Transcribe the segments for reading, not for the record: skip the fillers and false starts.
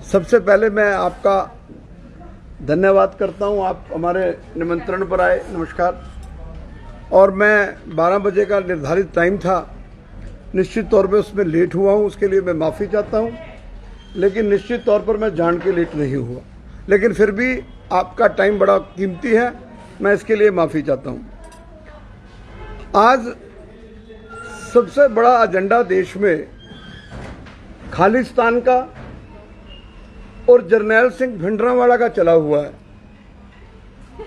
सबसे पहले मैं आपका धन्यवाद करता हूं, आप हमारे निमंत्रण पर आए। नमस्कार। और मैं 12 बजे का निर्धारित टाइम था, निश्चित तौर पे उसमें लेट हुआ हूं, उसके लिए मैं माफ़ी चाहता हूं। लेकिन निश्चित तौर पर मैं जान के लेट नहीं हुआ, लेकिन फिर भी आपका टाइम बड़ा कीमती है, मैं इसके लिए माफ़ी चाहता हूं। आज सबसे बड़ा एजेंडा देश में खालिस्तान का और जरनैल सिंह भिंडरांवाला का चला हुआ है।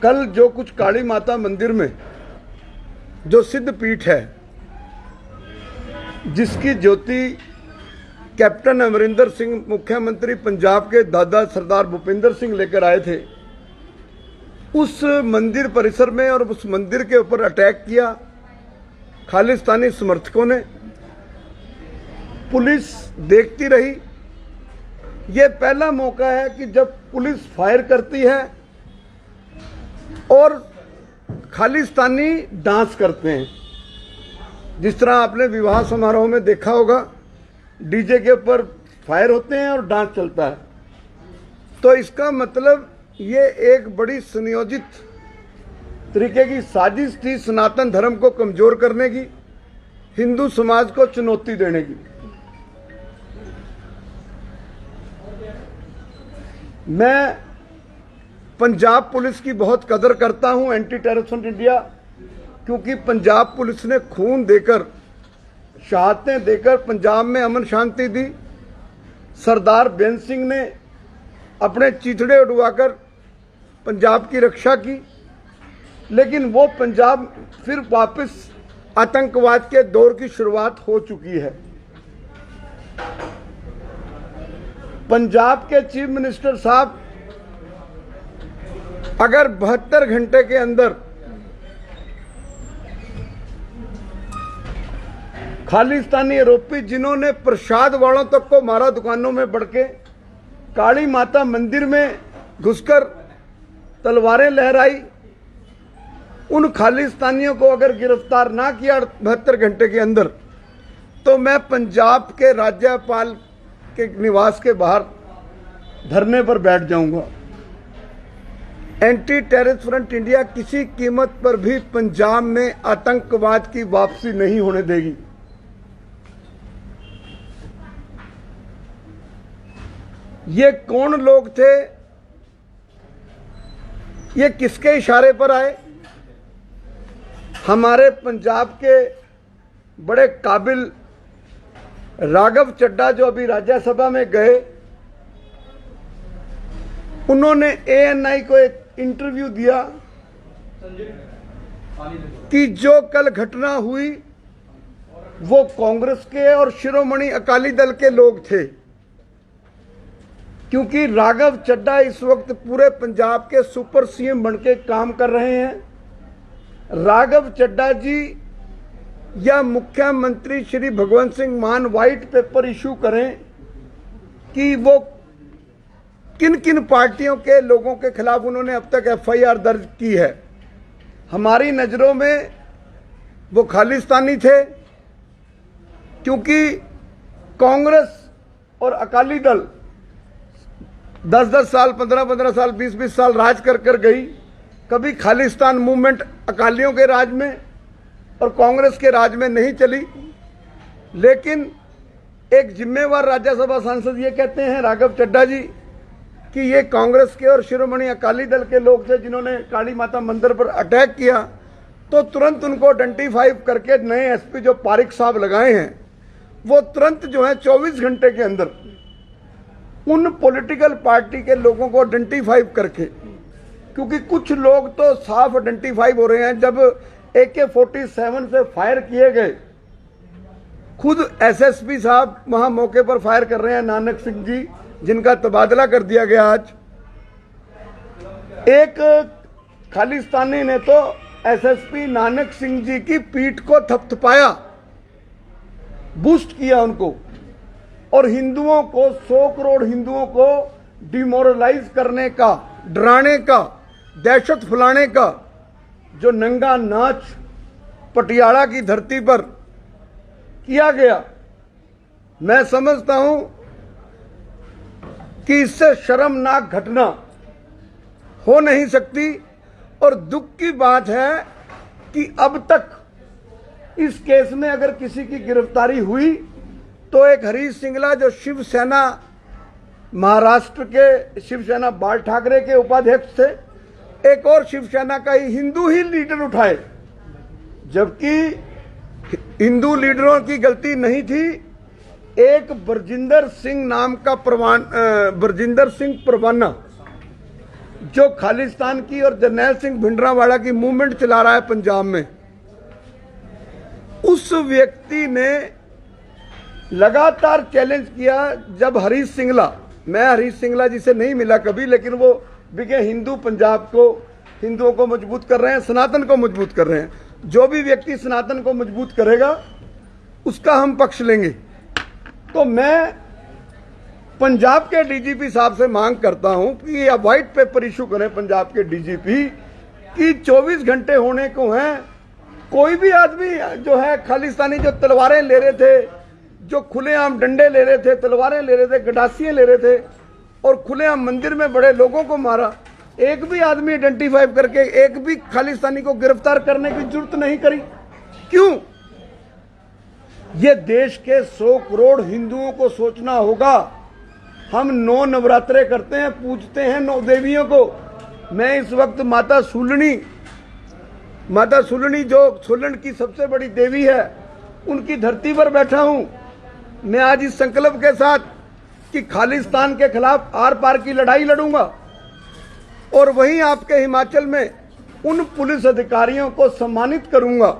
कल जो कुछ काली माता मंदिर में जो सिद्ध पीठ है, जिसकी ज्योति कैप्टन अमरिंदर सिंह मुख्यमंत्री पंजाब के दादा सरदार भूपिंदर सिंह लेकर आए थे, उस मंदिर परिसर में और उस मंदिर के ऊपर अटैक किया खालिस्तानी समर्थकों ने। पुलिस देखती रही। यह पहला मौका है कि जब पुलिस फायर करती है और खालिस्तानी डांस करते हैं। जिस तरह आपने विवाह समारोह में देखा होगा, डीजे के ऊपर फायर होते हैं और डांस चलता है। तो इसका मतलब ये एक बड़ी सुनियोजित तरीके की साजिश थी, सनातन धर्म को कमजोर करने की, हिंदू समाज को चुनौती देने की। मैं पंजाब पुलिस की बहुत कदर करता हूं, एंटी टेररिस्ट इंडिया, क्योंकि पंजाब पुलिस ने खून देकर, शहादतें देकर पंजाब में अमन शांति दी। सरदार बेअंत सिंह ने अपने चीथड़े उड़वाकर पंजाब की रक्षा की, लेकिन वो पंजाब फिर वापस आतंकवाद के दौर की शुरुआत हो चुकी है। पंजाब के चीफ मिनिस्टर साहब अगर 72 घंटे के अंदर खालिस्तानी आरोपी जिन्होंने प्रसाद वालों तक को मारा, दुकानों में बढ़ के, काली माता मंदिर में घुसकर तलवारें लहराई, उन खालिस्तानियों को अगर गिरफ्तार ना किया 72 घंटे के अंदर, तो मैं पंजाब के राज्यपाल के निवास के बाहर धरने पर बैठ जाऊंगा। एंटी टेररिस्ट फ्रंट इंडिया किसी कीमत पर भी पंजाब में आतंकवाद की वापसी नहीं होने देगी। ये कौन लोग थे, ये किसके इशारे पर आए? हमारे पंजाब के बड़े काबिल राघव चड्ढा, जो अभी राज्यसभा में गए, उन्होंने ANI को एक इंटरव्यू दिया कि जो कल घटना हुई वो कांग्रेस के और शिरोमणि अकाली दल के लोग थे, क्योंकि राघव चड्ढा इस वक्त पूरे पंजाब के सुपर CM बनके काम कर रहे हैं। राघव चड्ढा जी या मुख्यमंत्री श्री भगवंत सिंह मान व्हाइट पेपर इशू करें कि वो किन किन पार्टियों के लोगों के खिलाफ उन्होंने अब तक FIR दर्ज की है। हमारी नजरों में वो खालिस्तानी थे, क्योंकि कांग्रेस और अकाली दल 10-10 साल, 15-15 साल, 20-20 साल राज कर गई। कभी खालिस्तान मूवमेंट अकालियों के राज में और कांग्रेस के राज में नहीं चली। लेकिन एक जिम्मेवार राज्यसभा सांसद ये कहते हैं, राघव चड्ढा जी, कि ये कांग्रेस के और शिरोमणि अकाली दल के लोग थे जिन्होंने काली माता मंदिर पर अटैक किया। तो तुरंत उनको आइडेंटिफाई करके नए SP जो पारिक साहब लगाए हैं, वो तुरंत जो है 24 घंटे के अंदर उन पॉलिटिकल पार्टी के लोगों को आइडेंटिफाई करके, क्योंकि कुछ लोग तो साफ आइडेंटिफाई हो रहे हैं। जब AK-47 से फायर किए गए, खुद SSP साहब वहां मौके पर फायर कर रहे हैं, नानक सिंह जी, जिनका तबादला कर दिया गया आज। एक खालिस्तानी ने तो SSP नानक सिंह जी की पीठ को थपथपाया, बूस्ट किया उनको, और हिंदुओं को, 100 करोड़ हिंदुओं को डिमोरलाइज करने का, डराने का, दहशत फैलाने का जो नंगा नाच पटियाला की धरती पर किया गया, मैं समझता हूं कि इससे शर्मनाक घटना हो नहीं सकती। और दुख की बात है कि अब तक इस केस में अगर किसी की गिरफ्तारी हुई तो एक हरीश सिंगला जो शिवसेना महाराष्ट्र के शिवसेना बाल ठाकरे के उपाध्यक्ष थे, एक और शिवसेना का ही हिंदू ही लीडर उठाए, जबकि हिंदू लीडरों की गलती नहीं थी। एक बरजिंदर सिंह नाम का बरजिंदर सिंह परवाना जो खालिस्तान की और जरनैल सिंह भिंडरांवाला की मूवमेंट चला रहा है पंजाब में, उस व्यक्ति ने लगातार चैलेंज किया। जब हरीश सिंगला, मैं हरीश सिंगला जी से नहीं मिला कभी, लेकिन वो बिके हिंदू पंजाब को, हिंदुओं को मजबूत कर रहे हैं, सनातन को मजबूत कर रहे हैं। जो भी व्यक्ति सनातन को मजबूत करेगा उसका हम पक्ष लेंगे। तो मैं पंजाब के डीजीपी साहब से मांग करता हूं कि ये व्हाइट पेपर इशू करें पंजाब के डीजीपी कि 24 घंटे होने को हैं, कोई भी आदमी जो है खालिस्तानी जो तलवारें ले रहे थे, जो खुलेआम डंडे ले रहे थे, तलवारें ले रहे थे, गडासियां ले रहे थे और खुलेआम मंदिर में बड़े लोगों को मारा, एक भी आदमी आइडेंटिफाई करके एक भी खालिस्तानी को गिरफ्तार करने की जरूरत नहीं करी। क्यों? ये देश के 100 करोड़ हिंदुओं को सोचना होगा। हम 9 नवरात्रे करते हैं, पूजते हैं 9 देवियों को। मैं इस वक्त माता सुलनी जो सोलन की सबसे बड़ी देवी है, उनकी धरती पर बैठा हूं। मैं आज इस संकल्प के साथ कि खालिस्तान के खिलाफ आर पार की लड़ाई लड़ूंगा। और वहीं आपके हिमाचल में उन पुलिस अधिकारियों को सम्मानित करूंगा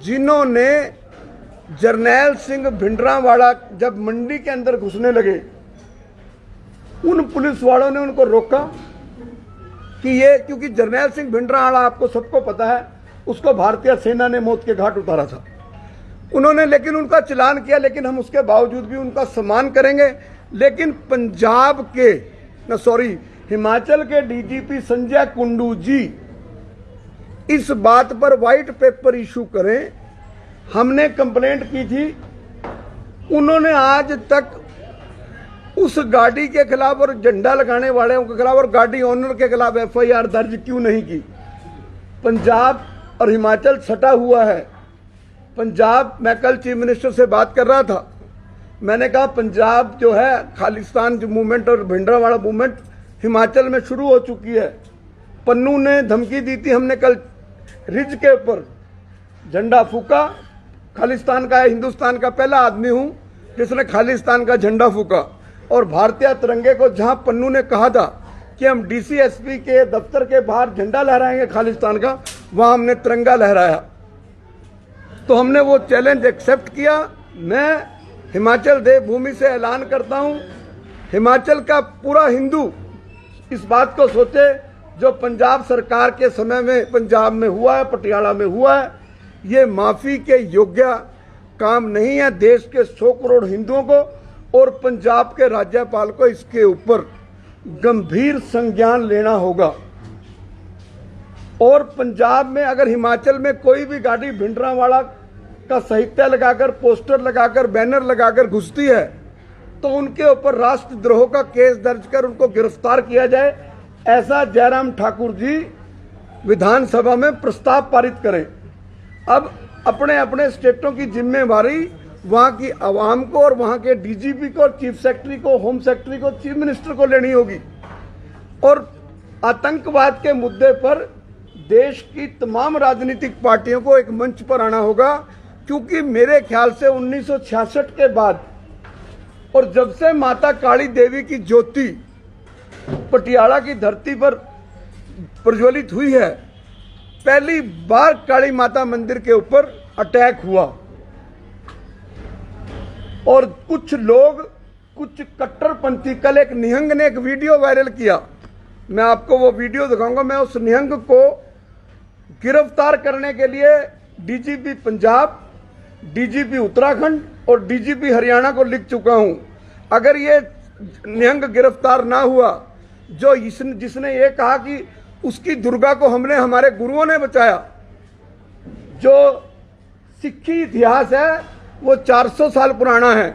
जिन्होंने जरनैल सिंह भिंडरांवाला जब मंडी के अंदर घुसने लगे, उन पुलिस वालों ने उनको रोका कि ये, क्योंकि जरनैल सिंह भिंडरांवाला आपको सबको पता है, उसको भारतीय सेना ने मौत के घाट उतारा था। उन्होंने लेकिन उनका चलान किया, लेकिन हम उसके बावजूद भी उनका सम्मान करेंगे। लेकिन हिमाचल के डीजीपी संजय कुंडू जी इस बात पर व्हाइट पेपर इशू करें। हमने कंप्लेंट की थी, उन्होंने आज तक उस गाड़ी के खिलाफ और झंडा लगाने वालों के खिलाफ और गाड़ी ओनर के खिलाफ एफआईआर दर्ज क्यों नहीं की? पंजाब और हिमाचल सटा हुआ है। पंजाब, मैं कल चीफ मिनिस्टर से बात कर रहा था, मैंने कहा पंजाब जो है खालिस्तान जो मूवमेंट और भिंडरांवाला मूवमेंट हिमाचल में शुरू हो चुकी है। पन्नू ने धमकी दी थी, हमने कल रिज के ऊपर झंडा फूका। खालिस्तान का, हिंदुस्तान का पहला आदमी हूं जिसने खालिस्तान का झंडा फूका। और भारतीय तिरंगे को जहां पन्नू ने कहा था कि हम डीसीएसपी के दफ्तर के बाहर झंडा लहराएंगे खालिस्तान का, वहां हमने तिरंगा लहराया। तो हमने वो चैलेंज एक्सेप्ट किया। मैं हिमाचल देवभूमि से ऐलान करता हूं, हिमाचल का पूरा हिंदू इस बात को सोचे जो पंजाब सरकार के समय में पंजाब में हुआ है, पटियाला में हुआ है, ये माफी के योग्य काम नहीं है। देश के 100 करोड़ हिंदुओं को और पंजाब के राज्यपाल को इसके ऊपर गंभीर संज्ञान लेना होगा। और पंजाब में अगर हिमाचल में कोई भी गाड़ी भिंडरांवाला का साहित्य लगाकर, पोस्टर लगाकर, बैनर लगाकर घुसती है तो उनके ऊपर राष्ट्रद्रोह का केस दर्ज कर उनको गिरफ्तार किया जाए, ऐसा जयराम ठाकुर जी विधानसभा में प्रस्ताव पारित करें। अब अपने अपने स्टेटों की जिम्मेवारी वहां की आवाम को और वहां के डीजीपी को और चीफ सेक्रेटरी को, होम सेक्रेटरी को, चीफ मिनिस्टर को लेनी होगी। और आतंकवाद के मुद्दे पर देश की तमाम राजनीतिक पार्टियों को एक मंच पर आना होगा, क्योंकि मेरे ख्याल से 1966 के बाद और जब से माता काली देवी की ज्योति पटियाला की धरती पर प्रज्वलित हुई है, पहली बार काली माता मंदिर के ऊपर अटैक हुआ। और कुछ लोग, कुछ कट्टरपंथी, कल एक निहंग ने एक वीडियो वायरल किया, मैं आपको वो वीडियो दिखाऊंगा। मैं उस निहंग को गिरफ्तार करने के लिए डीजीपी पंजाब, डीजीपी उत्तराखंड और डीजीपी हरियाणा को लिख चुका हूं। अगर ये निहंग गिरफ्तार ना हुआ, जो जिसने ये कहा कि उसकी दुर्गा को हमने, हमारे गुरुओं ने बचाया, जो सिक्खी इतिहास है वो 400 साल पुराना है।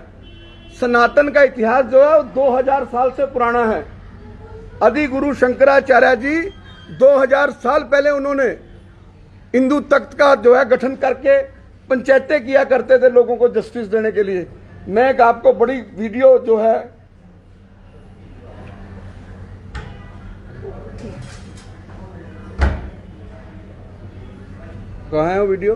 सनातन का इतिहास जो है वो 2000 साल से पुराना है। आदि गुरु शंकराचार्य जी 2000 साल पहले उन्होंने हिंदू तख्त का जो है गठन करके पंचायतें किया करते थे लोगों को जस्टिस देने के लिए। मैं एक आपको बड़ी वीडियो जो है कहाँ है वो वीडियो,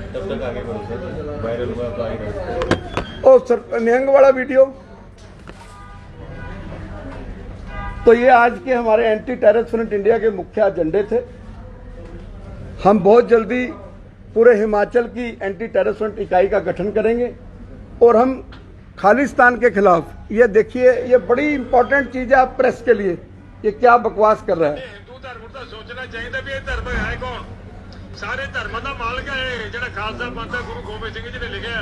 तब तक आगे बढ़ो सर, वायरल हुआ तो आएगा। ओ सर निहंग वाला वीडियो। तो ये आज के हमारे एंटी टेररिस्ट फ्रंट इंडिया के मुख्य एजेंडे थे। हम बहुत जल्दी पूरे हिमाचल की एंटी टेररिस्ट फ्रंट इकाई का गठन करेंगे और हम खालिस्तान के खिलाफ, ये देखिए ये बड़ी इंपॉर्टेंट चीज है आप प्रेस के लिए, ये क्या बकवास कर रहा है। हिंदू धर्म का सोचना चाहिए भी ये धर्म है कौन, सारे धर्मों का मालक है ਜਿਹੜਾ ਖਾਲਸਾ ਪੰਥ ਗੁਰੂ ਗੋਬਿੰਦ ਸਿੰਘ ਜੀ ਨੇ ਲਿਖਿਆ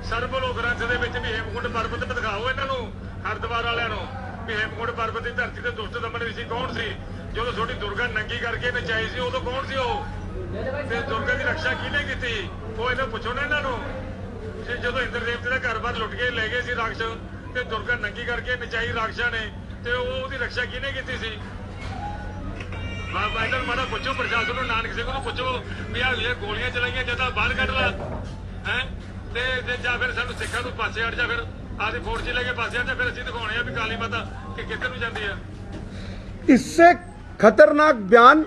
ਸਰਬਲੋਕ ਗ੍ਰੰਥ ਦੇ ਵਿੱਚ ਵੀ ਹੇਮਕੁੰਟ ਪਰਬਤ ਤੇ ਦਿਖਾਓ ਇਹਨਾਂ ਨੂੰ, ਹਰਿਦੁਆਰ ਵਾਲਿਆਂ ਨੂੰ ਵੀ ਹੇਮਕੁੰਟ ਪਰਬਤ ਦੀ ਧਰਤੀ ਤੇ ਦੁਸ਼ਟ ਦਮਨ ਰਿਸ਼ੀ ਕੌਣ ਸੀ, ਜਦੋਂ ਛੋਟੀ ਦੁਰਗਾ ਨੰਗੀ ਕਰਕੇ ਨਚਾਈ ਸੀ ਉਦੋਂ ਕੌਣ ਸੀ ਉਹ, ਤੇ ਦੁਰਗਾ ਦੀ ਰੱਖਿਆ ਕਿਹਨੇ ਕੀਤੀ, ਉਹ ਇਹਨਾਂ ਪੁੱਛੋ ਨਾ ਇਹਨਾਂ ਨੂੰ। ਜਦੋਂ ਇੰਦਰ ਦੇਵਤੇ ਦਾ ਘਰ-ਬਾਰ ਲੁੱਟ ਕੇ ਲੈ ਗਏ ਸੀ ਰਾਖਸ਼ ਤੇ ਦੁਰਗਾ ਨੰਗੀ ਕਰਕੇ ਨਚਾਈ ਰਾਖਸ਼ਾਂ ਨੇ, ਤੇ ਉਹਦੀ ਰੱਖਿਆ ਕਿਹਨੇ ਕੀਤੀ ਸੀ। ਇਹਨਾਂ ਨੂੰ ਮਾੜਾ ਪੁੱਛੋ, ਪ੍ਰਸ਼ਾਸਨ ਨੂੰ, ਨਾਨਕ ਸਿੰਘ ਨੂੰ ਪੁੱਛੋ ਵੀ ਆਹ ਗੋਲੀਆਂ ਚਲਾਈਆਂ ਜਾਂ ਬਾਹਰ ਕੱਢ ਲਾ ਹੈ ਤੇ ਜਾਂ ਫਿਰ ਸਾਨੂੰ ਸਿੱਖਾਂ ਨੂੰ ਪਾਸੇ ਹਟ ਜਾ, ਫਿਰ ਆਦੀ ਫੋਰਸ ਚ ਲੈ ਕੇ ਪਾਸੇ ਹਟ ਜਾ, ਫਿਰ ਅਸੀਂ ਦਿਖਾਉਣੇ ਆ ਵੀ ਕਾਲੀ ਮਾਤਾ ਕਿ ਕਿੱਧਰ ਨੂੰ ਜਾਂਦੀ ਆ। इससे खतरनाक बयान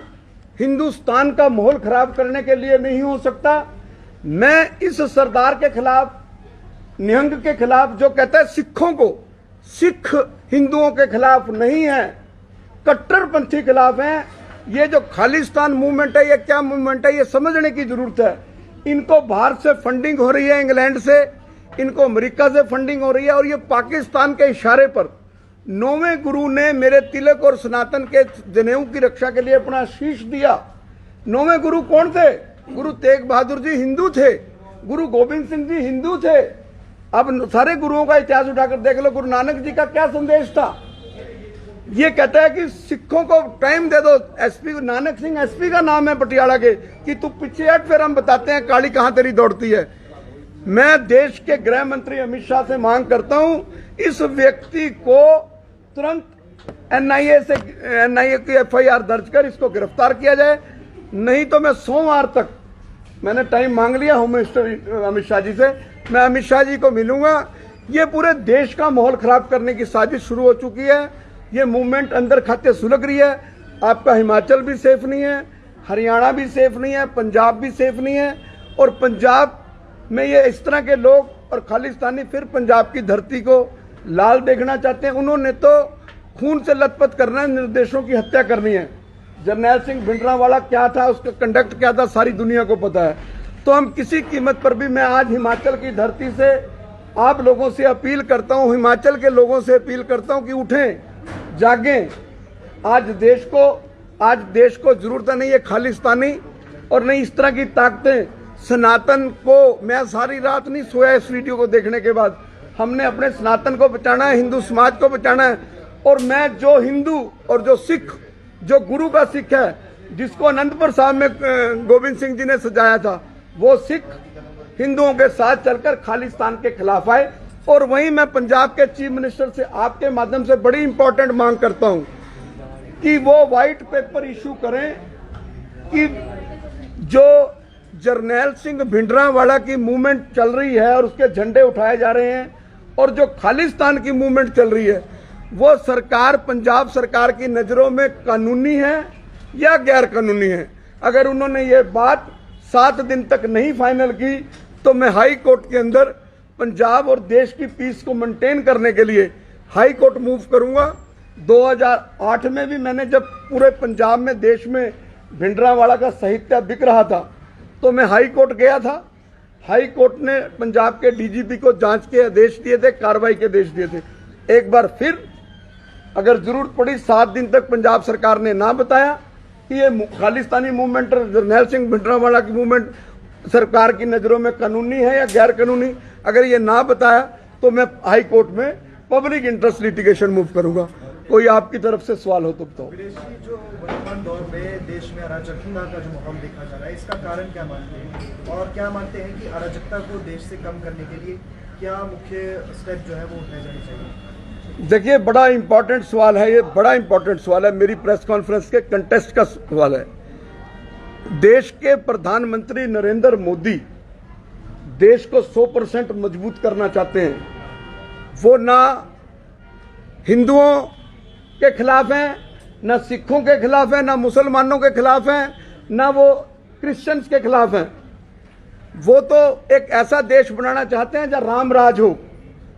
हिंदुस्तान का माहौल खराब करने के लिए नहीं हो सकता। मैं इस सरदार के खिलाफ, निहंग के खिलाफ, जो कहता है सिखों को, सिख हिंदुओं के खिलाफ नहीं है, कट्टरपंथी खिलाफ है। ये जो खालिस्तान मूवमेंट है, ये क्या मूवमेंट है, ये समझने की जरूरत है। इनको बाहर से फंडिंग हो रही है, इंग्लैंड से, इनको अमेरिका से फंडिंग हो रही है, और ये पाकिस्तान के इशारे पर 9वें गुरु ने मेरे तिलक और सनातन के जनेऊ की रक्षा के लिए अपना शीश दिया। 9वें गुरु कौन थे? गुरु तेग बहादुर जी हिंदू थे, गुरु गोविंद सिंह जी हिंदू थे। अब सारे गुरुओं का इतिहास उठाकर देख लो, गुरु नानक जी का क्या संदेश था। ये कहता है कि सिखों को टाइम दे दो। एसपी नानक सिंह एसपी का नाम है पटियाला के, कि तू पीछे हट, फिर हम बताते हैं काली कहां तेरी दौड़ती है। मैं देश के गृह मंत्री अमित शाह से मांग करता हूं, इस व्यक्ति को तुरंत एनआईए की एफआईआर दर्ज कर इसको गिरफ्तार किया जाए, नहीं तो मैं सोमवार तक, मैंने टाइम मांग लिया होम मिनिस्टर अमित शाह जी से, मैं अमित शाह जी को मिलूंगा। ये पूरे देश का माहौल खराब करने की साजिश शुरू हो चुकी है। ये मूवमेंट अंदर खाते सुलग रही है। आपका हिमाचल भी सेफ नहीं है, हरियाणा भी सेफ नहीं है, पंजाब भी सेफ नहीं है। और पंजाब में ये इस तरह के लोग और खालिस्तानी फिर पंजाब की धरती को लाल देखना चाहते हैं। उन्होंने तो खून से लथपथ करना है, निर्देशों की हत्या करनी है। जरनैल सिंह भिंडरांवाला क्या था, उसका कंडक्ट क्या था, सारी दुनिया को पता है। तो हम किसी कीमत पर भी, मैं आज हिमाचल की धरती से आप लोगों से अपील करता हूं, हिमाचल के लोगों से अपील करता हूं कि उठें, जागें। आज देश को जरूरत नहीं है खालिस्तानी और नहीं इस तरह की ताकतें। सनातन को, मैं सारी रात नहीं सोया इस वीडियो को देखने के बाद। हमने अपने सनातन को बचाना है, हिंदू समाज को बचाना है। और मैं जो हिंदू और जो सिख, जो गुरु का सिख है, जिसको अनंतपुर साहब में गोविंद सिंह जी ने सजाया था, वो सिख हिंदुओं के साथ चलकर खालिस्तान के खिलाफ आए। और वहीं मैं पंजाब के चीफ मिनिस्टर से आपके माध्यम से बड़ी इंपॉर्टेंट मांग करता हूं कि वो व्हाइट पेपर इशू करें कि जो जरनैल सिंह भिंडरांवाला की मूवमेंट चल रही है और उसके झंडे उठाए जा रहे हैं, और जो खालिस्तान की मूवमेंट चल रही है, वो सरकार, पंजाब सरकार की नजरों में कानूनी है या गैर कानूनी है। अगर उन्होंने ये बात 7 दिन तक नहीं फाइनल की तो मैं हाई कोर्ट के अंदर पंजाब और देश की पीस को मेंटेन करने के लिए हाई कोर्ट मूव करूंगा। 2008 में भी मैंने, जब पूरे पंजाब में, देश में भिंडरांवाला का साहित्य बिक रहा था, तो मैं हाई कोर्ट गया था। हाई कोर्ट ने पंजाब के डीजीपी को जांच के आदेश दिए थे, कार्रवाई के आदेश दिए थे। एक बार फिर अगर जरूरत पड़ी 7 दिन तक पंजाब सरकार ने ना बताया कि ये खालिस्तानी मूवमेंट, जरनैल सिंह भिंडरांवाला की मूवमेंट सरकार की नजरों में कानूनी है या गैर कानूनी, अगर ये ना बताया तो मैं हाई कोर्ट में पब्लिक इंटरेस्ट लिटिगेशन मूव करूंगा। कोई आपकी तरफ से सवाल हो तो बताओ। अखिलेश जी, जो वर्तमान दौर में देश में अराजकता का जो माहौल देखा जा रहा है, इसका कारण क्या मानते हैं, और क्या मानते हैं कि अराजकता को देश से कम करने के लिए क्या मुख्य स्टेप जो है वो उठाए जाने चाहिए? देखिए, बड़ा इंपॉर्टेंट सवाल है ये, बड़ा इंपॉर्टेंट सवाल है, मेरी प्रेस कॉन्फ्रेंस के कंटेस्ट का सवाल है। देश के प्रधानमंत्री नरेंद्र मोदी देश को 100% मजबूत करना चाहते हैं। वो ना हिंदुओं के खिलाफ हैं, ना सिखों के खिलाफ हैं, ना मुसलमानों के खिलाफ हैं, ना वो क्रिश्चियंस के खिलाफ हैं। वो तो एक ऐसा देश बनाना चाहते हैं जहां राम राज हो,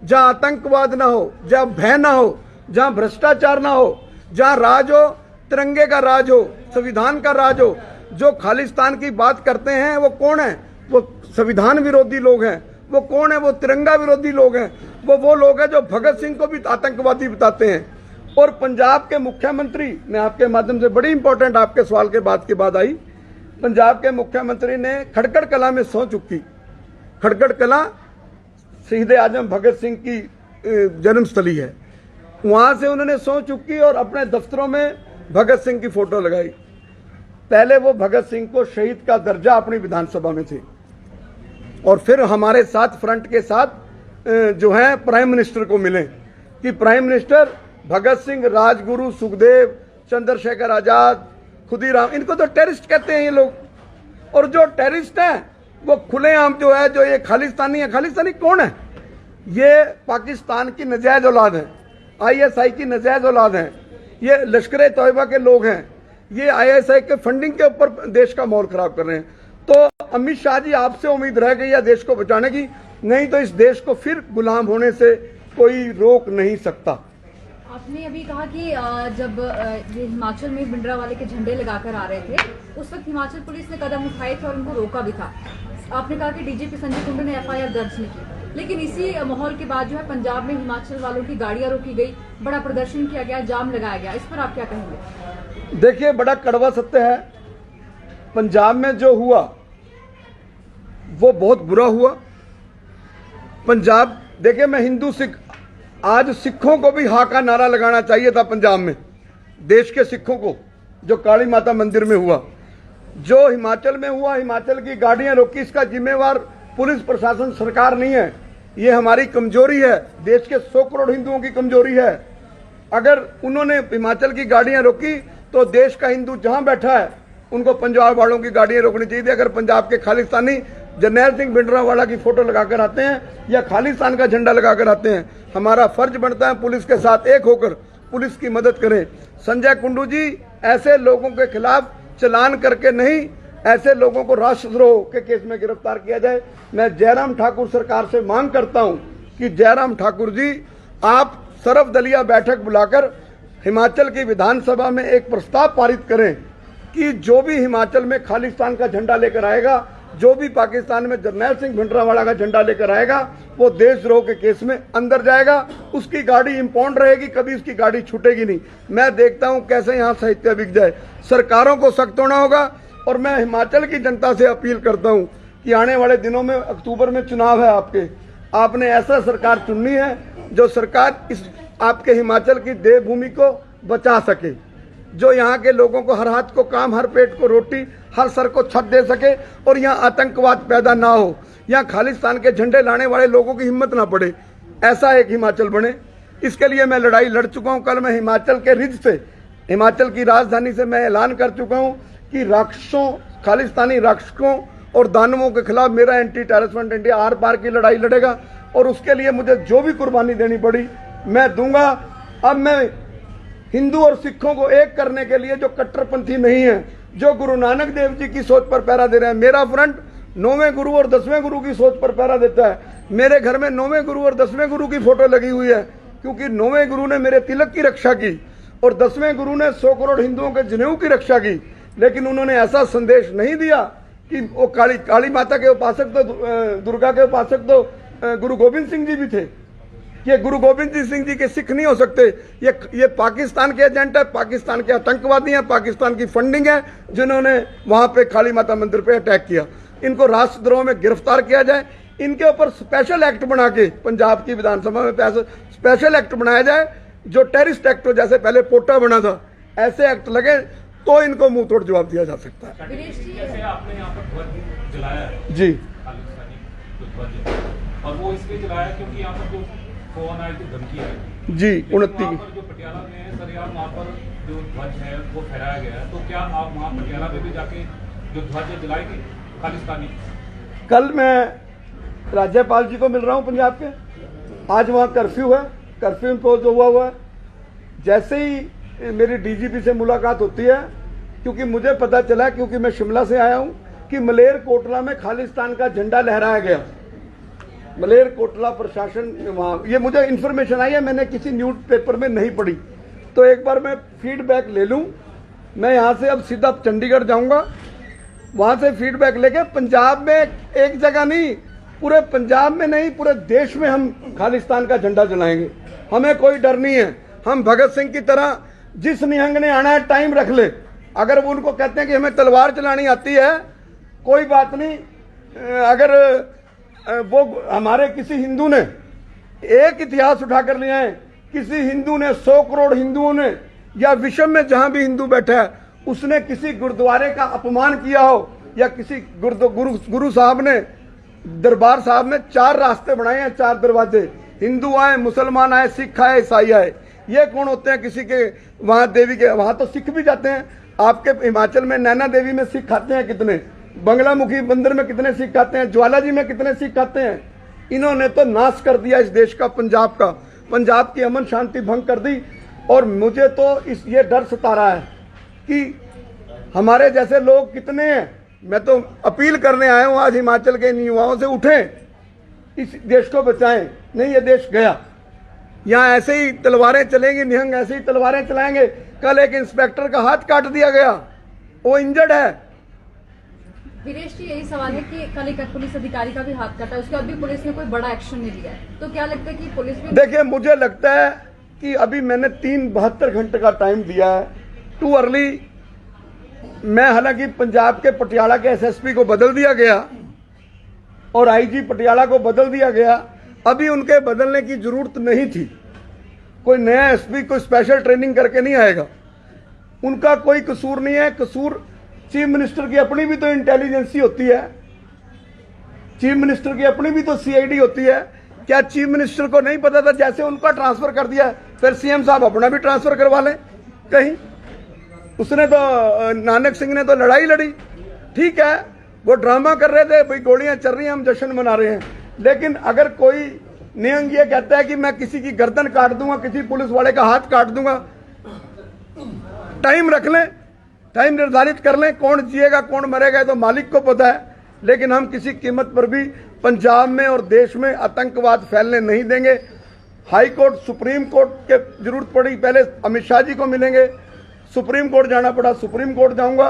जहां आतंकवाद ना हो, जहां भय ना हो, जहां भ्रष्टाचार ना हो, जहां राज हो तिरंगे का राज हो, संविधान का राज हो। जो खालिस्तान की बात करते हैं वो कौन है? वो संविधान विरोधी लोग हैं। वो कौन है? वो तिरंगा विरोधी लोग हैं। वो लोग हैं जो भगत सिंह को भी आतंकवादी बताते हैं। और पंजाब के मुख्यमंत्री, मैं आपके माध्यम से, बड़ी इंपॉर्टेंट आपके सवाल के बाद आई, पंजाब के मुख्यमंत्री ने खड़गड़ कला में सौं चुकी। खड़गड़ कला शहीद आजम भगत सिंह की जन्मस्थली है। वहां से उन्होंने सौं चुकी और अपने दफ्तरों में भगत सिंह की फोटो लगाई। पहले वो भगत सिंह को शहीद का दर्जा अपनी विधानसभा में थे, और फिर हमारे साथ फ्रंट के साथ जो है प्राइम मिनिस्टर को मिले कि प्राइम मिनिस्टर भगत सिंह, राजगुरु, सुखदेव, चंद्रशेखर आजाद, खुदीराम, इनको तो टेररिस्ट कहते हैं ये लोग। और जो टेररिस्ट हैं वो खुलेआम जो है, जो ये खालिस्तानी है। खालिस्तानी कौन है? ये पाकिस्तान की नजायज औलाद है, ISI की नजायज औलाद है, ये लश्कर तैयबा के लोग हैं, ये ISI के फंडिंग के ऊपर देश का माहौल खराब कर रहे हैं। तो अमित शाह जी, आपसे उम्मीद रह गई है देश को बचाने की, नहीं तो इस देश को फिर गुलाम होने से कोई रोक नहीं सकता। आपने अभी कहा कि जब ये हिमाचल में भिंडरावाले के झंडे लगाकर आ रहे थे, उस वक्त हिमाचल पुलिस ने कदम उठाए थे और उनको रोका भी था। आपने कहा कि DGP संजय कुंडू ने FIR दर्ज नहीं की, लेकिन इसी माहौल के बाद जो है पंजाब में हिमाचल वालों की गाड़ियां रोकी गई, बड़ा प्रदर्शन किया गया, जाम लगाया गया। इस पर आप क्या कहेंगे? देखिए, बड़ा कड़वा सत्य है। पंजाब में जो हुआ वो बहुत बुरा हुआ। पंजाब, देखिए, मैं हिंदू सिख, आज सिखों को भी हा का नारा लगाना चाहिए था पंजाब में, देश के सिखों को, जो काली माता मंदिर में हुआ। जो हिमाचल में हुआ, हिमाचल की गाड़ियां रोकी, इसका जिम्मेवार पुलिस प्रशासन, सरकार नहीं है। ये हमारी कमजोरी है, देश के 100 करोड़ हिंदुओं की कमजोरी है। अगर उन्होंने हिमाचल की गाड़ियां रोकी तो देश का हिंदू जहां बैठा है उनको पंजाब वालों की गाड़ियां रोकनी चाहिए थी। अगर पंजाब के खालिस्तानी जरनैल सिंह भिंडरावाला की फोटो लगाकर आते हैं या खालिस्तान का झंडा लगाकर आते हैं, हमारा फर्ज बनता है पुलिस के साथ एक होकर पुलिस की मदद करें। संजय कुंडू जी, ऐसे लोगों के खिलाफ चलान करके नहीं, ऐसे लोगों को राष्ट्रद्रोह के केस में गिरफ्तार किया जाए। मैं जयराम ठाकुर सरकार से मांग करता हूं कि जयराम ठाकुर जी, आप सर्वदलीय बैठक बुलाकर हिमाचल की विधानसभा में एक प्रस्ताव पारित करें कि जो भी हिमाचल में खालिस्तान का झंडा लेकर आएगा, जो भी पाकिस्तान में जरनैल सिंह भिंडरावाला का झंडा लेकर आएगा, वो देशद्रोह के केस में अंदर जाएगा। उसकी गाड़ी इंपाउंड रहेगी, कभी उसकी गाड़ी छूटेगी नहीं। मैं देखता हूं कैसे यहां साहित्य बिक जाए। सरकारों को सख्त होना होगा। और मैं हिमाचल की जनता से अपील करता हूं कि आने वाले दिनों में, अक्टूबर में चुनाव है आपके, आपने ऐसा सरकार चुननी है जो सरकार इस आपके हिमाचल की देवभूमि को बचा सके, जो यहाँ के लोगों को हर हाथ को काम, हर पेट को रोटी, हर सर को छत दे सके, और यहाँ आतंकवाद पैदा ना हो, यहाँ खालिस्तान के झंडे लाने वाले लोगों की हिम्मत ना पड़े। ऐसा एक हिमाचल बने, इसके लिए मैं लड़ाई लड़ चुका हूँ। कल मैं हिमाचल के रिज से, हिमाचल की राजधानी से मैं ऐलान कर चुका हूँ कि राक्षसों, खालिस्तानी राक्षसों और दानवों के खिलाफ मेरा एंटी टेररिस्ट इंडिया आर पार की लड़ाई लड़ेगा, और उसके लिए मुझे जो भी कुर्बानी देनी पड़ी मैं दूंगा। अब मैं हिंदू और सिखों को एक करने के लिए, जो कट्टरपंथी नहीं है, जो गुरु नानक देव जी की सोच पर पहरा दे रहे हैं, मेरा फ्रंट 9वें गुरु और 10वें गुरु की सोच पर पहरा देता है। मेरे घर में 9वें गुरु और 10वें गुरु की फोटो लगी हुई है, क्योंकि 9वें गुरु ने मेरे तिलक की रक्षा की और 10वें गुरु ने 100 करोड़ हिंदुओं के जनेऊ की रक्षा की। लेकिन उन्होंने ऐसा संदेश नहीं दिया कि वो काली माता के उपासक तो, दुर्गा के उपासक तो गुरु गोविंद सिंह जी भी थे। ये गुरु गोविंद सिंह जी के सिख नहीं हो सकते। ये पाकिस्तान के एजेंट है, पाकिस्तान के आतंकवादी हैं, पाकिस्तान की फंडिंग है, जिन्होंने वहां पे काली माता मंदिर पे अटैक किया। इनको राष्ट्रद्रोह में गिरफ्तार किया जाए, इनके ऊपर स्पेशल एक्ट बना के पंजाब की विधानसभा में स्पेशल एक्ट बनाया जाए जो टेररिस्ट एक्ट हो, जैसे पहले पोटा बना था, ऐसे एक्ट लगे तो इनको मुंह तोड़ जवाब दिया जा सकता है। वीरेश जी, जैसे आपने यहाँ पर ध्वज जलाया है जी खालिस्तानी जो ध्वज है, और वो इसलिए जलाया क्योंकि यहाँ पर जो फोन आई थी, धमकी आई थी। जी, लेकिन 29 वहाँ पर जो पटियाला में है सर, यार वहाँ पर जो ध्वज है वो फहराया गया है, तो क्या आप वहाँ पटियाला में भी जाके जो ध्वज जलाएंगे खालिस्तानी? कल मैं राज्यपाल जी को मिल रहा हूं पंजाब के, आज वहां कर्फ्यू है, कर्फ्यू इम्पोज हुआ है। जैसे ही मेरी डीजीपी से मुलाकात होती है, क्योंकि मुझे पता चला, क्योंकि मैं शिमला से आया हूं, कि मलेरकोटला में खालिस्तान का झंडा लहराया गया। मलेरकोटला प्रशासन वहां, ये मुझे इन्फॉर्मेशन आई है, मैंने किसी न्यूज़पेपर में नहीं पढ़ी, तो एक बार मैं फीडबैक ले लूं। मैं यहां से अब सीधा चंडीगढ़ जाऊंगा, वहां से फीडबैक लेके पंजाब में, एक जगह नहीं, पूरे पंजाब में नहीं, पूरे देश में हम खालिस्तान का झंडा जलाएंगे। हमें कोई डर नहीं है। हम भगत सिंह की तरह, जिस निहंग ने आना है टाइम रख ले। अगर वो उनको कहते हैं कि हमें तलवार चलानी आती है, कोई बात नहीं। अगर वो हमारे किसी हिंदू ने एक इतिहास उठाकर लिया है, किसी हिंदू ने, 100 करोड़ हिंदुओं ने, या विश्व में जहां भी हिंदू बैठा है, उसने किसी गुरुद्वारे का अपमान किया हो, या किसी गुरु साहब ने, दरबार साहब ने 4 रास्ते बनाए हैं, 4 दरवाजे, हिंदू आए, मुसलमान आए, सिख आए, ईसाई आए। ये कौन होते हैं किसी के वहां देवी के? वहां तो सिख भी जाते हैं। आपके हिमाचल में नैना देवी में सिख आते हैं कितने, बंगलामुखी मंदिर में कितने सिख आते हैं, ज्वाला जी में कितने सिख आते हैं। इन्होंने तो नाश कर दिया इस देश का, पंजाब का, पंजाब की अमन शांति भंग कर दी। और मुझे तो ये डर सता रहा है कि हमारे जैसे लोग कितने हैं। मैं तो अपील करने आया हूं आज हिमाचल के इन युवाओं से, उठें, इस देश को बचाएं। नहीं, ये देश गया। यहाँ ऐसे ही तलवारें चलेंगी, निहंग ऐसे ही तलवारें चलाएंगे। कल एक इंस्पेक्टर का हाथ काट दिया गया, वो इंजर्ड है। वीरेश जी, यही सवाल है कि कल एक पुलिस अधिकारी का भी हाथ काटा, उसके बाद भी पुलिस ने कोई बड़ा एक्शन नहीं लिया है, तो क्या लगता है कि पुलिस भी? देखिए, मुझे लगता है कि अभी मैंने 72 घंटे का टाइम दिया है, टू अर्ली। मैं, हालांकि पंजाब के पटियाला के एसएसपी को बदल दिया गया और आईजी पटियाला को बदल दिया गया, अभी उनके बदलने की जरूरत नहीं थी। कोई नया एसपी कोई स्पेशल ट्रेनिंग करके नहीं आएगा, उनका कोई कसूर नहीं है। कसूर चीफ मिनिस्टर की अपनी भी तो इंटेलिजेंसी होती है, चीफ मिनिस्टर की अपनी भी तो सीआईडी होती है। क्या चीफ मिनिस्टर को नहीं पता था? जैसे उनका ट्रांसफर कर दिया, फिर सीएम साहब अपना भी ट्रांसफर करवा लें कहीं। उसने तो, नानक सिंह ने तो लड़ाई लड़ी, ठीक है, वो ड्रामा कर रहे थे, भाई गोलियां चल रही हैं, हम जश्न मना रहे हैं। लेकिन अगर कोई निहंग ये कहता है कि मैं किसी की गर्दन काट दूंगा, किसी पुलिस वाले का हाथ काट दूंगा, टाइम रख लें, टाइम निर्धारित कर लें। कौन जिएगा कौन मरेगा तो मालिक को पता है। लेकिन हम किसी कीमत पर भी पंजाब में और देश में आतंकवाद फैलने नहीं देंगे। हाई कोर्ट, सुप्रीम कोर्ट के जरूरत पड़ी, पहले अमित शाह जी को मिलेंगे, सुप्रीम कोर्ट जाना पड़ा, सुप्रीम कोर्ट जाऊंगा।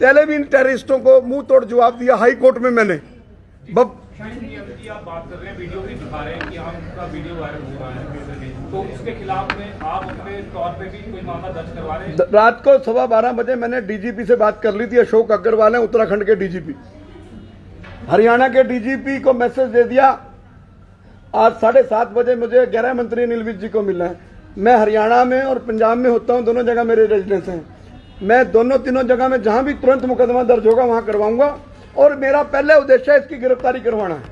पहले भी इन टेररिस्टों को मुंह तोड़ जवाब दिया हाई कोर्ट में मैंने। की आप बात कर रहे हैं, वीडियो भी दिखा रहे हैं कि आपका वीडियो वायरल हो रहा है, तो उसके खिलाफ में आप अपने तौर पे भी कोई मामला दर्ज करवा रहे हैं? रात को 12:15 बजे मैंने डीजीपी से बात कर ली थी। अशोक अग्रवाल है उत्तराखंड के डीजीपी, हरियाणा के डीजीपी को मैसेज दे दिया। आज 7:30 बजे मुझे गृह मंत्री अनिल विज जी को मिलना है। मैं हरियाणा में और पंजाब में होता हूं, दोनों जगह मेरे रेजिडेंस हैं। मैं तीनों जगह में जहां भी तुरंत मुकदमा दर्ज होगा वहां करवाऊंगा। और मेरा पहले उद्देश्य है इसकी गिरफ्तारी करवाना है,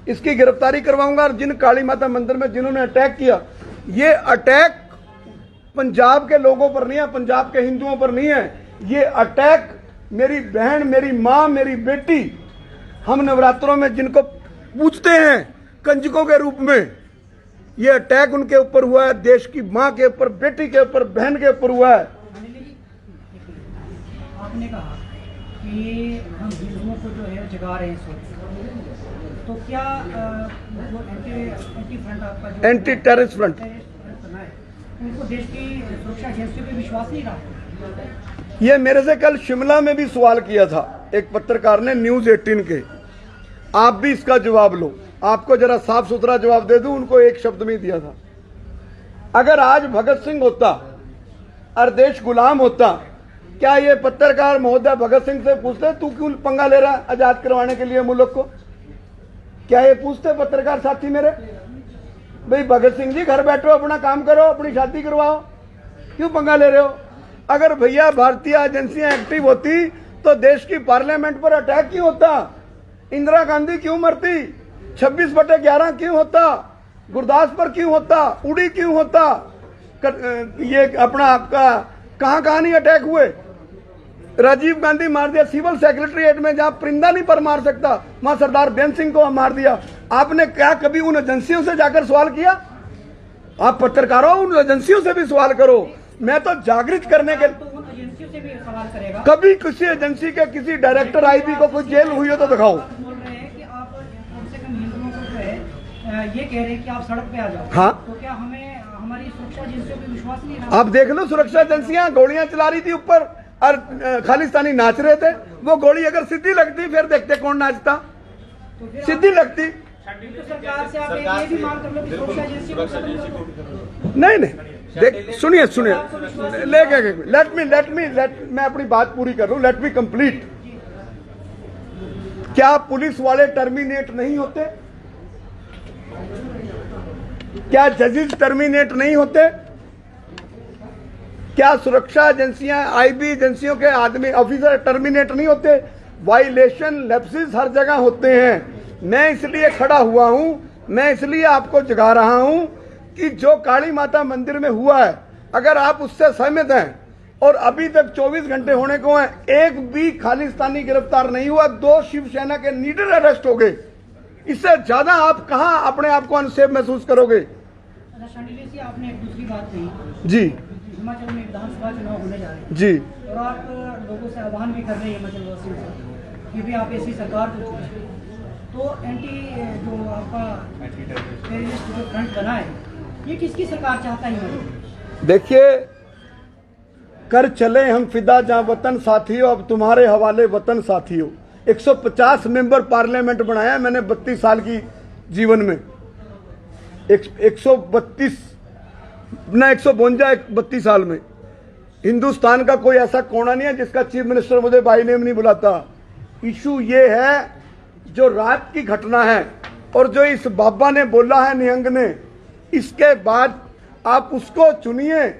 इसकी गिरफ्तारी करवाऊंगा। और जिन काली माता मंदिर में जिन्होंने अटैक किया, ये अटैक पंजाब के लोगों पर नहीं है, पंजाब के हिंदुओं पर नहीं है। ये अटैक मेरी बहन, मेरी माँ, मेरी बेटी, हम नवरात्रों में जिनको पूजते हैं कंजकों के रूप में, ये अटैक उनके ऊपर हुआ है। देश की माँ के ऊपर, बेटी के ऊपर, बहन के ऊपर हुआ है। आपने कहा कि हम हिंदुओं को जो है जगा रहे हैं इस वक्त, तो क्या जो एंटी फ्रंट आपका जो एंटी टेररिस्ट फ्रंट करना है, उनको देश की सुरक्षा एजेंसी पे विश्वास नहीं रहा? ये मेरे से कल शिमला में भी सवाल किया था एक पत्रकार ने, न्यूज 18 के। आप भी इसका जवाब लो, आपको जरा साफ सुथरा जवाब दे दूं। उनको एक शब्द में ही दिया था, अगर आज भगत सिंह होता और देश गुलाम होता, क्या ये पत्रकार महोदय भगत सिंह से पूछते तू क्यों पंगा ले रहा है आजाद करवाने के लिए मुल्क को? क्या ये पूछते पत्रकार साथी मेरे? भाई भगत सिंह जी घर बैठो, अपना काम करो, अपनी शादी करवाओ, क्यों पंगा ले रहे हो? अगर भैया भारतीय एजेंसियां एक्टिव होती तो देश की पार्लियामेंट पर अटैक क्यों होता? इंदिरा गांधी क्यों मरती? 26/11 क्यों होता? गुरदास पर क्यों होता? उड़ी क्यों होता? ये अपना आपका कहां नहीं अटैक हुए? राजीव गांधी मार दिया सिविल सेक्रेटरीट में, जहां परिंदा नहीं पर मार सकता, वहां सरदार बेन सिंह को मार दिया। आपने क्या कभी उन एजेंसियों से जाकर सवाल किया? आप पत्रकारों, उन एजेंसियों से भी सवाल करो। मैं तो जागृत करने के तो उन एजेंसियों से भी सवाल करेगा। कभी किसी एजेंसी के किसी डायरेक्टर आईबी को कोई जेल हुई हो तो दिखाओ। आप बोल रहे हैं कि आप कम से कम हिंदुओं को जो है ये कह रहे हैं कि आप सड़क पे आ जाओ। हाँ। तो क्या हमें हमारी सुरक्षा एजेंसियों पे विश्वास नहीं रहा? आप देख लो, सुरक्षा एजेंसियां गोलियां चला रही थी ऊपर और खालिस्तानी नाच रहे थे। वो गोली अगर सीधी लगती फिर देखते कौन नाचता। तो फिर सीधी लगती तो सरकार से आप ये भी मांग कर लो कि सुरक्षा एजेंसी को खत्म करो। नहीं देख, सुनिए लेट मैं अपनी बात पूरी कर लूं। Let me complete. क्या पुलिस वाले टर्मिनेट नहीं होते? क्या जजेस टर्मिनेट नहीं होते? क्या सुरक्षा एजेंसियां, आईबी एजेंसियों के आदमी ऑफिसर टर्मिनेट नहीं होते? वायलेशन, लैप्सेस हर जगह होते हैं। मैं इसलिए खड़ा हुआ हूं, मैं इसलिए आपको जगा रहा हूं कि जो काली माता मंदिर में हुआ है, अगर आप उससे सहमत हैं और अभी तक 24 घंटे होने को हैं, एक भी खालिस्तानी गिरफ्तार नहीं हुआ, 2 शिवसेना के लीडर अरेस्ट हो गए, इससे ज्यादा आप कहां अपने आप को अनसेफ महसूस करोगे? अच्छा शांडिल्य जी, आपने एक दूसरी बात कही, जी हिमाचल में विधानसभा चुनाव होने जा रहे हैं जी और आप लोगों से आह्वान भी कर रहे हैं हिमाचल वासियों से कि भी आप ऐसी सरकार को चुनें। तो एंटी जो आपका टेररिस्ट जो फ्रंट बना है, ये किसकी सरकार चाहता है हिमाचल? देखिए, कर चले हम फिदा जहां वतन साथियों, अब तुम्हारे हवाले वतन साथियों। 150 मेंबर पार्लियामेंट बनाया मैंने 32 साल की जीवन में। 132 ना 152 साल में। हिंदुस्तान का कोई ऐसा कोना नहीं है जिसका चीफ मिनिस्टर मुझे बाई नेम नहीं बुलाता। इशू ये है जो रात की घटना है और जो इस बाबा ने बोला है, निहंग ने, इसके बाद आप उसको चुनिए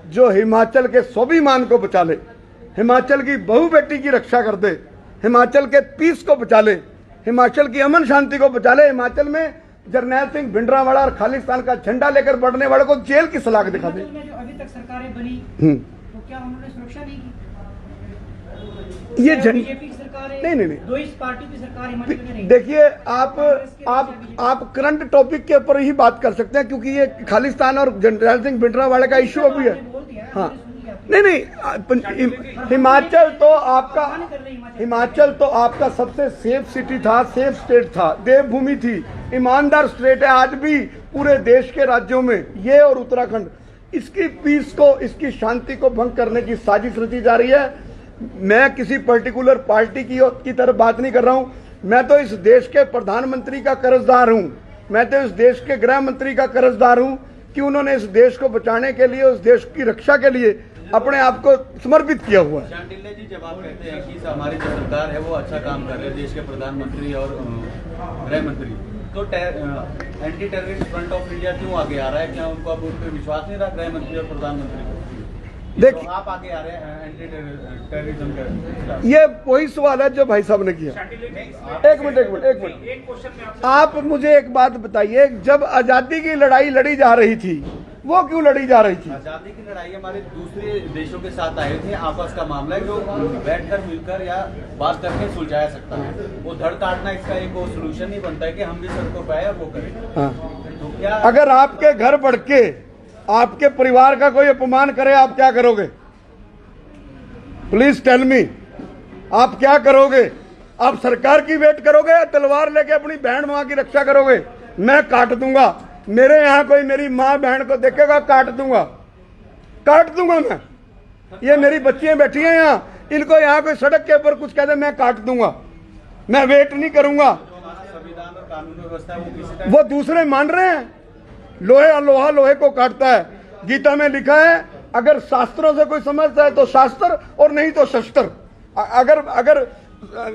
जो हिमाचल के स्वाभिमान को बचा ले, हिमाचल की बहू बेटी की रक्षा कर दे, हिमाचल के पीस को बचा ले, हिमाचल की अमन शांति को बचा ले। हिमाचल में जरनैल सिंह भिंडरावाला और खालिस्तान का झंडा लेकर बढ़ने वाले को जेल की सलाख दिखा दे। हिमाचल में जो अभी तक सरकारें बनी तो क्या उन्होंने सुरक्षा नहीं की? ये बीजेपी की सरकार है, नहीं। 2 इस पार्टी की सरकार हिमाचल में नहीं। देखिए, आप करंट टॉपिक के ऊपर ही बात कर सकते हैं, क्योंकि ये खालिस्तान और जरनैल सिंह भिंडरावाला का इश्यू अभी है। हाँ, नहीं, हिमाचल तो आपका सबसे सेफ सिटी था, सेफ स्टेट था, देवभूमि थी, ईमानदार स्टेट है आज भी पूरे देश के राज्यों में, ये और उत्तराखंड। इसकी पीस को, इसकी शांति को भंग करने की साजिश रची जा रही है। मैं किसी पर्टिकुलर पार्टी की तरफ बात नहीं कर रहा हूं। मैं तो इस देश के प्रधानमंत्री का कर्जदार हूं, मैं तो इस देश के गृह मंत्री का कर्जदार हूं कि उन्होंने इस देश को बचाने के लिए, उस देश की रक्षा के लिए अपने आप को समर्पित किया हुआ है। शांडिल्य जी, जब आप कहते हैं कि हमारी जो सरकार है वो अच्छा काम कर रही है, देश के प्रधानमंत्री और गृह मंत्री, तो anti terrorist front of India क्यों आगे आ रहा है? क्या उनको अब उन पर विश्वास नहीं रहा, गृह मंत्री और प्रधानमंत्री को? देखिए, तो आप आगे आ रहे हैं एंटी टेररिज्म के खिलाफ। ये वही सवाल है जो भाई साहब ने किया। एक मिनट एक क्वेश्चन में आपसे आप मुझे एक बात बताइए, जब आजादी की लड़ाई लड़ी जा रही थी, वो क्यों लड़ी जा रही थी? आजादी की लड़ाई हमारे दूसरे देशों के साथ आए थे, आपस का मामला है जो बैठकर मिलकर या बात करके सुलझाया सकता है। वो धड़ काटना इसका एक वो सोल्यूशन नहीं बनता है कि हम भी सड़कों पर आए वो करें। हाँ। तो क्या अगर आपके घर बढ़ के आपके परिवार का कोई अपमान करे, आप क्या करोगे? प्लीज टेल मी, आप क्या करोगे? आप सरकार की वेट करोगे या तलवार लेके अपनी बहन मां की रक्षा करोगे? मैं काट दूंगा। मेरे यहाँ कोई मेरी माँ बहन को देखेगा, काट दूंगा मैं। ये मेरी बच्चियां बैठी हैं यहाँ, इनको यहाँ कोई सड़क के ऊपर कुछ कह दे, मैं काट दूंगा। मैं वेट नहीं करूंगा। संविधान और कानून व्यवस्था है वो किसी वो दूसरे मान रहे हैं, लोहा लोहे को काटता है। गीता में लिखा है, अगर शास्त्रों से कोई समझता है तो शास्त्र और नहीं तो शस्त्र। अगर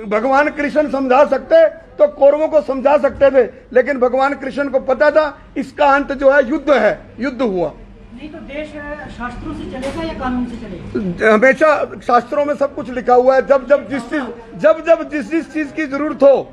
भगवान कृष्ण समझा सकते तो कौरवों को समझा सकते थे, लेकिन भगवान कृष्ण को पता था इसका अंत जो है युद्ध है, युद्ध हुआ। नहीं तो देश शास्त्रों से चलेगा या कानून से चलेगा? हमेशा शास्त्रों में सब कुछ लिखा हुआ है। जब जब जिस चीज की जरूरत हो,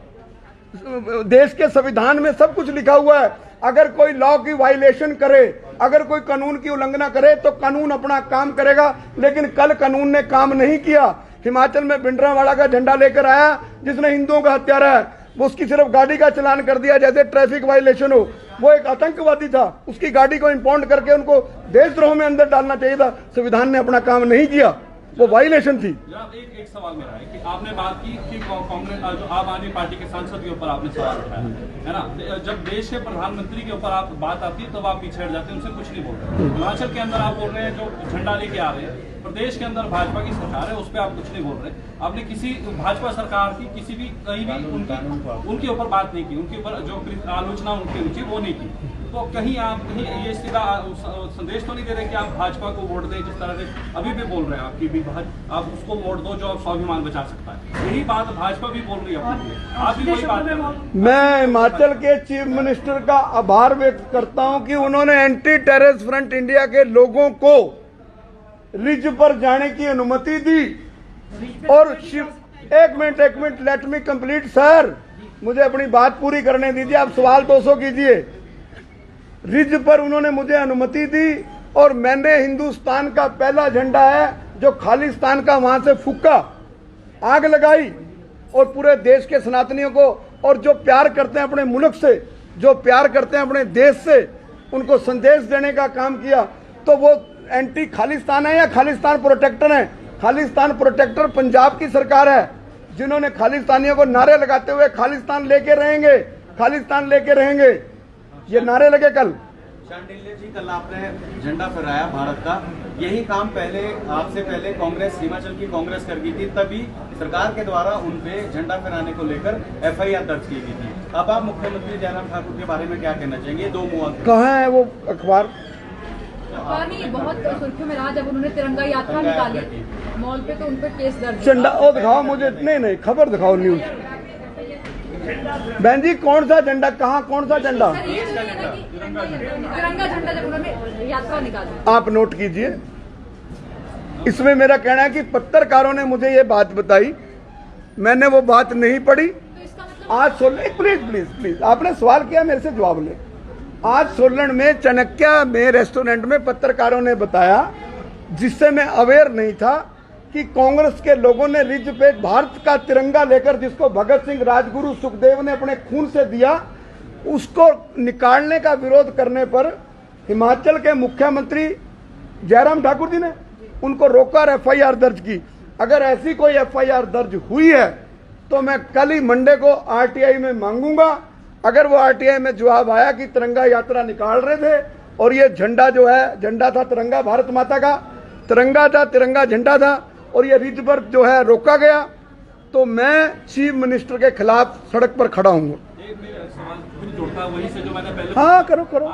देश के संविधान में सब कुछ लिखा हुआ है। अगर कोई लॉ की वायलेशन करे, अगर कोई कानून की उल्लंघना करे तो कानून अपना काम करेगा, लेकिन कल कानून ने काम नहीं किया। हिमाचल में भिंडरावाला का झंडा लेकर आया जिसने हिंदुओं का हत्यारा है, वो उसकी सिर्फ गाड़ी का चलान कर दिया जैसे ट्रैफिक वायलेशन हो। वो एक आतंकवादी था, उसकी गाड़ी को इंपाउंड करके उनको देशद्रोह में अंदर डालना चाहिए था। संविधान ने अपना काम नहीं किया, वो वायलेशन थी। जनाब एक सवाल मेरा है कि आपने बात की कि कांग्रेस जो आम आदमी पार्टी के सांसद के ऊपर आपने सवाल उठाया है ना, जब देश के प्रधानमंत्री के ऊपर आप बात आती है तब आप पीछे हट जाते हैं, उनसे कुछ नहीं बोल रहे। हिमाचल के अंदर आप बोल रहे हैं जो झंडा लेके आ रहे हैं, प्रदेश के अंदर भाजपा की सरकार है, उस पर आप कुछ नहीं बोल रहे। आपने किसी भाजपा सरकार की किसी भी कहीं भी उनके ऊपर बात नहीं की, उनके ऊपर जो आलोचना उनकी हुई थी वो नहीं की। तो कहीं आप ये सीधा संदेश तो नहीं दे रहे कि आप भाजपा को वोट दें, जिस तरह से अभी भी बोल रहे हैं आपकी भी आप उसको वोट दो जो स्वाभिमान बचा सकता है। यही बात भाजपा भी बोल रही है, आप भी वही बात कर रहे हैं। मैं हिमाचल के चीफ मिनिस्टर का आभार व्यक्त करता हूं कि उन्होंने एंटी टेररिस्ट फ्रंट इंडिया के लोगों को रिज पर जाने की अनुमति दी। और एक minute let me complete sir, मुझे अपनी बात पूरी करने दीजिए, आप सवाल 200 कीजिए। रिज पर उन्होंने मुझे अनुमति दी और मैंने हिंदुस्तान का पहला झंडा है जो खालिस्तान का वहां से फूका, आग लगाई और पूरे देश के सनातनियों को और जो प्यार करते हैं अपने मुल्क से, जो प्यार करते हैं अपने देश से, उनको संदेश देने का काम किया। तो वो एंटी खालिस्तान है या खालिस्तान प्रोटेक्टर है? खालिस्तान प्रोटेक्टर पंजाब की सरकार है, जिन्होंने खालिस्तानियों को नारे लगाते हुए खालिस्तान लेके रहेंगे, खालिस्तान लेके रहेंगे, ये नारे लगे कल। शांडिल्य जी, कल आपने झंडा फहराया भारत का, यही काम पहले आपसे पहले कांग्रेस, हिमाचल की कांग्रेस कर गई थी, तभी सरकार के द्वारा उन पे झंडा फहराने को लेकर FIR दर्ज की गई थी। अब आप मुख्यमंत्री जयराम ठाकुर के बारे में क्या कहना चाहेंगे? 2 मुआ कहाँ है वो अखबार? नहीं, बहुत सुर्खियों में रहा जब उन्होंने तिरंगा यात्रा निकाली मॉल पे, तो उन पर केस दर्ज। झंडा वो दिखाओ मुझे, नहीं खबर दिखाओ, न्यूज। बहन जी कौन सा झंडा, कहाँ, कौन सा झंडा? तिरंगा झंडा जब उन्होंने यात्रा निकाली। आप नोट कीजिए। इसमें मेरा कहना है कि पत्रकारों ने मुझे ये बात बताई, मैंने वो बात नहीं पढ़ी। आज प्लीज आपने सवाल किया, मेरे से जवाब ले। आज सोलन में चाणक्य में रेस्टोरेंट में पत्रकारों ने बताया, जिससे मैं अवेयर नहीं था, कि कांग्रेस के लोगों ने रिज पे भारत का तिरंगा लेकर, जिसको भगत सिंह, राजगुरु, सुखदेव ने अपने खून से दिया, उसको निकालने का विरोध करने पर हिमाचल के मुख्यमंत्री जयराम ठाकुर जी ने उनको रोका और FIR दर्ज की। अगर ऐसी कोई FIR दर्ज हुई है तो मैं कल ही मंडे को RTI में मांगूंगा। अगर वो RTI में जवाब आया कि तिरंगा यात्रा निकाल रहे थे और ये झंडा जो है, झंडा था तिरंगा, भारत माता का तिरंगा था, तिरंगा झंडा था, और ये रिज पर जो है रोका गया, तो मैं चीफ मिनिस्टर के खिलाफ सड़क पर खड़ा हूँ। वही से जो मैंने पहले हाँ करो।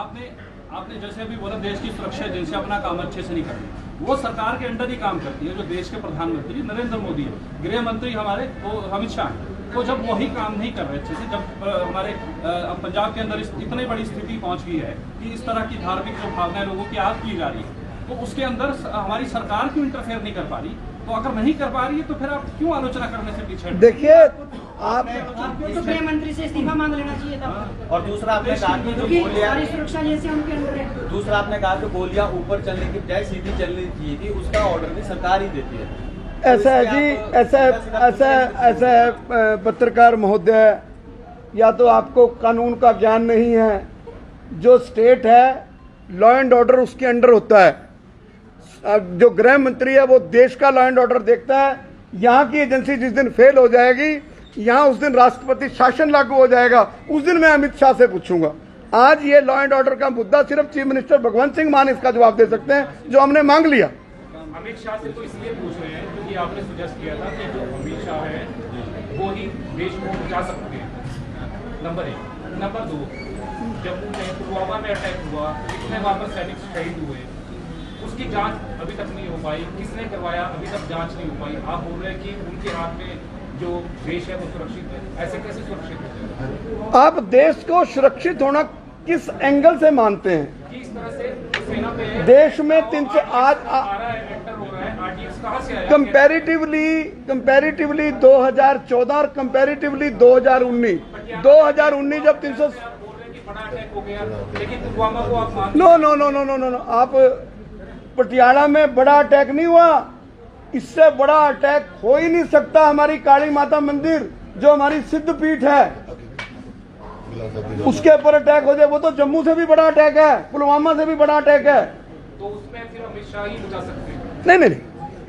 आपने जैसे अभी बोला देश की सुरक्षा एजेंसी अपना काम अच्छे से नहीं करती, वो सरकार के अंडर ही काम करती है। जो देश के प्रधानमंत्री नरेंद्र मोदी है, गृह मंत्री हमारे वो अमित शाह है, तो जब वही काम नहीं कर रहे अच्छे से, जब हमारे पंजाब के अंदर इतनी बड़ी स्थिति पहुंच गई है कि इस तरह की धार्मिक जो भावनाएं लोगों की आग की जा रही है, तो उसके अंदर हमारी सरकार क्यों इंटरफेयर नहीं कर पा रही? तो अगर नहीं कर पा रही है तो फिर आप क्यों आलोचना करने से पीछे? देखिए आपको तो गृह मंत्री से इस्तीफा मांग लेना चाहिए था। और दूसरा आपने कहा कि जो गोलियां, सुरक्षा एजेंसी उनके अंदर है। दूसरा आपने कहा कि गोलियां ऊपर चलने की बजाय सीधी चलनी चाहिए थी, उसका ऑर्डर भी सरकार ही देती है। ऐसा है जी, ऐसा है पत्रकार महोदय, या तो आपको कानून का ज्ञान नहीं है। जो स्टेट है, लॉ एंड ऑर्डर उसके अंडर होता है। जो गृह मंत्री है वो देश का लॉ एंड ऑर्डर देखता है। यहाँ की एजेंसी जिस दिन फेल हो जाएगी, यहाँ उस दिन राष्ट्रपति शासन लागू हो जाएगा, उस दिन मैं अमित शाह से पूछूंगा। आज ये लॉ एंड ऑर्डर का मुद्दा सिर्फ चीफ मिनिस्टर भगवंत सिंह मान इसका जवाब दे सकते हैं, जो हमने मांग लिया। अमित शाह से तो इसलिए पूछ रहे हैं क्योंकि आपने सजेस्ट किया था कि जो अमित शाह है वो ही देश को बचा सकते हैं, नंबर 1। नंबर 2, जम्मू में पुलवामा में अटैक हुआ, कितने वहाँ पर सैनिक शहीद हुए, उसकी जांच अभी तक नहीं हो पाई। किसने करवाया, अभी तक जांच नहीं हो पाई। आप बोल रहे हैं कि उनके हाथ में जो देश है वो सुरक्षित है, ऐसे कैसे सुरक्षित है? आप देश को सुरक्षित होना किस एंगल से मानते हैं? किस तरह से सेना पे देश में 300 आज आ रहा है, एंटर हो रहा है, आरडीएक्स कहाँ से आया? कंपैरेटिवली 2014 और कंपैरेटिवली 2019 जब 300 आप बोल रहे हैं कि बड़ा अटैक हो गया, लेकिन पुलवामा को आप मान नो, आप पटियाला में बड़ा अटैक नहीं हुआ। इससे बड़ा अटैक हो ही नहीं सकता। हमारी काली माता मंदिर जो हमारी सिद्ध पीठ है उसके ऊपर अटैक हो जाए, वो तो जम्मू से भी बड़ा अटैक है, पुलवामा से भी बड़ा अटैक है। तो उसमें फिर अमित शाह ही बुझा सकते हैं। नहीं,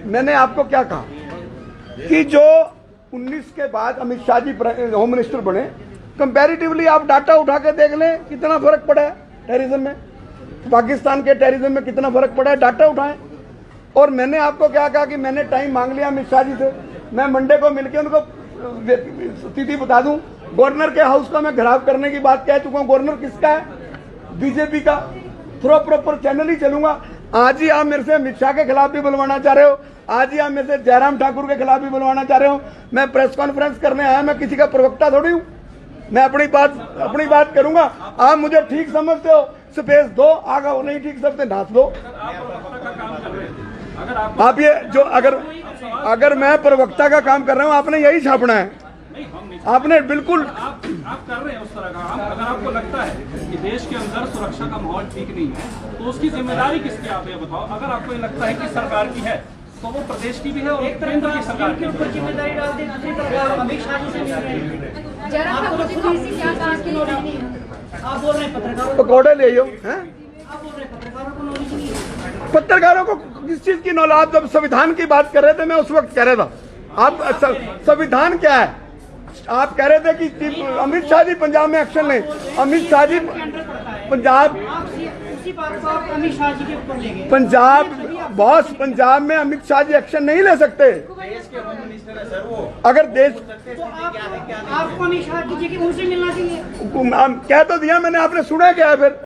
मैंने आपको क्या कहा कि जो 19 के बाद अमित शाह जी होम मिनिस्टर बने, कंपैरेटिवली आप डाटा उठा के देख लें कितना फर्क पड़ा है टेररिज्म में, पाकिस्तान के टेररिज्म में कितना फर्क पड़ा है, डाटा उठाएं। और मैंने आपको क्या कहा कि मैंने टाइम मांग लिया अमित शाह जी से, मैं मंडे को मिलकर उनको स्थिति बता दूं। गवर्नर के हाउस का मैं घराव करने की बात कह चुका हूं। गवर्नर किसका है? बीजेपी का। थ्रो प्रॉपर चैनल ही चलूंगा। आज ही आप मेरे से अमित शाह के खिलाफ भी बुलवाना चाह रहे हो, आज ही आप मेरे से जयराम ठाकुर के खिलाफ भी बुलवाना चाह रहे हो। मैं प्रेस कॉन्फ्रेंस करने आया, मैं किसी का प्रवक्ता थोड़ी हूं। मैं अपनी बात करूंगा। आप मुझे ठीक समझते हो, स्पेस दो, आगे हो नहीं ठीक समझते नाच दो। आप ये जो अगर मैं प्रवक्ता का काम कर रहा हूं, आपने यही छापना है। आपने बिल्कुल आप कर रहे हैं उस तरह का काम। अगर आपको लगता है कि देश के अंदर सुरक्षा का माहौल ठीक नहीं है तो उसकी जिम्मेदारी किसकी, आप ये बताओ। अगर आपको ये लगता है कि सरकार की है तो वो प्रदेश की भी है और केंद्र की सरकार की ऊपर जिम्मेदारी डाल दें, दूसरी तरफ आप अमित शाह जी से मिल रहे हैं। जयराम ठाकुर जी को इसी क्या कहा कि नॉलेज नहीं है। आप बोल रहे हैं पत्रकारों को, पकौड़े ले आओ हैं। आप बोल रहे हैं पत्रकारों को नॉलेज नहीं है। पत्रकारों को किस चीज की नॉलेज? आप जब संविधान की बात कर रहे थे, मैं उस वक्त कह रहा था आप संविधान क्या है? आप कह रहे थे कि अमित शाह जी पंजाब में एक्शन लें। अमित शाह जी पंजाब उसी बात को आप अमित शाह जी के ऊपर ले गए। पंजाब में अमित शाह जी एक्शन नहीं ले सकते। देश के होम मिनिस्टर है सर वो। अगर देश तो आपको अमित शाह जी के उनसे मिलना चाहिए। कह तो दिया मैंने, आपने सुना क्या है फिर?